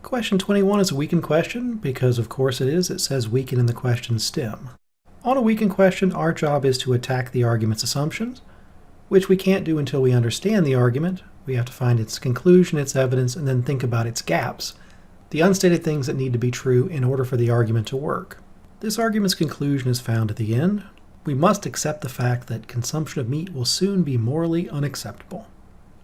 Question 21 is a weakened question because, of course, it is. It says weaken in the question stem. On a weakened question, our job is to attack the argument's assumptions, which we can't do until we understand the argument. We have to find its conclusion, its evidence, and then think about its gaps, the unstated things that need to be true in order for the argument to work. This argument's conclusion is found at the end. We must accept the fact that consumption of meat will soon be morally unacceptable.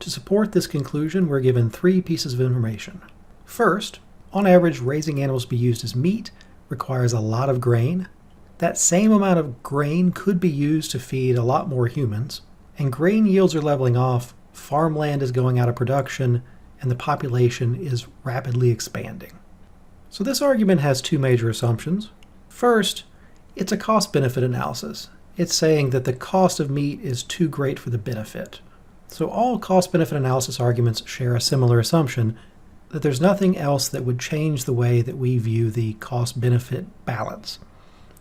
To support this conclusion, we're given 3 pieces of information. First, on average, raising animals to be used as meat requires a lot of grain. That same amount of grain could be used to feed a lot more humans, and grain yields are leveling off, farmland is going out of production, and the population is rapidly expanding. So this argument has 2 major assumptions. First, it's a cost-benefit analysis. It's saying that the cost of meat is too great for the benefit. So all cost-benefit analysis arguments share a similar assumption, that there's nothing else that would change the way that we view the cost-benefit balance.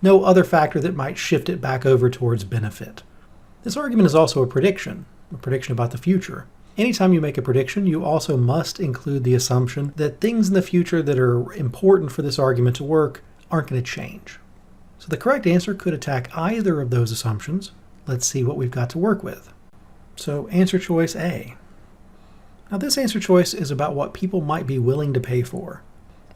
No other factor that might shift it back over towards benefit. This argument is also a prediction about the future. Anytime you make a prediction, you also must include the assumption that things in the future that are important for this argument to work aren't going to change. So the correct answer could attack either of those assumptions. Let's see what we've got to work with. So answer choice A. Now this answer choice is about what people might be willing to pay for.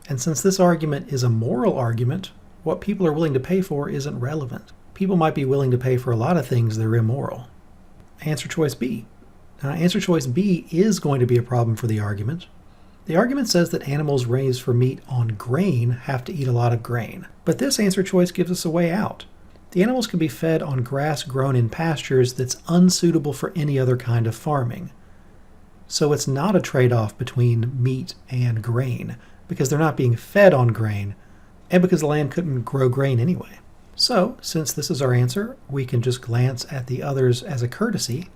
And since this argument is a moral argument, what people are willing to pay for isn't relevant. People might be willing to pay for a lot of things that are immoral. Answer choice B. Now answer choice B is going to be a problem for the argument. The argument says that animals raised for meat on grain have to eat a lot of grain. But this answer choice gives us a way out. The animals can be fed on grass grown in pastures that's unsuitable for any other kind of farming. So it's not a trade-off between meat and grain, because they're not being fed on grain, and because the land couldn't grow grain anyway. So, since this is our answer, we can just glance at the others as a courtesy.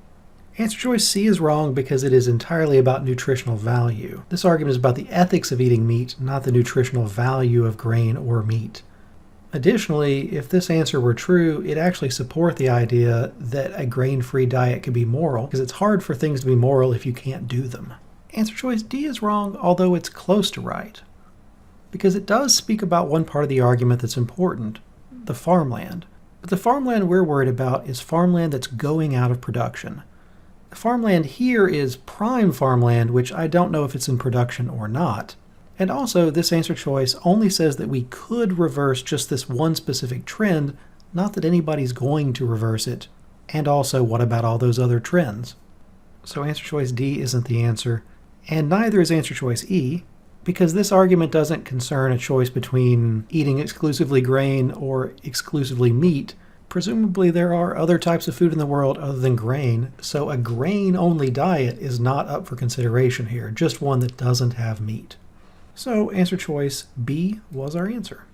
Answer choice C is wrong because it is entirely about nutritional value. This argument is about the ethics of eating meat, not the nutritional value of grain or meat. Additionally, if this answer were true, it actually supports the idea that a grain-free diet could be moral, because it's hard for things to be moral if you can't do them. Answer choice D is wrong, although it's close to right, because it does speak about one part of the argument that's important, the farmland. But the farmland we're worried about is farmland that's going out of production. The farmland here is prime farmland, which I don't know if it's in production or not. And also, this answer choice only says that we could reverse just this one specific trend, not that anybody's going to reverse it. And also, what about all those other trends? So answer choice D isn't the answer, and neither is answer choice E, because this argument doesn't concern a choice between eating exclusively grain or exclusively meat. Presumably there are other types of food in the world other than grain, so a grain-only diet is not up for consideration here, just one that doesn't have meat. So answer choice B was our answer.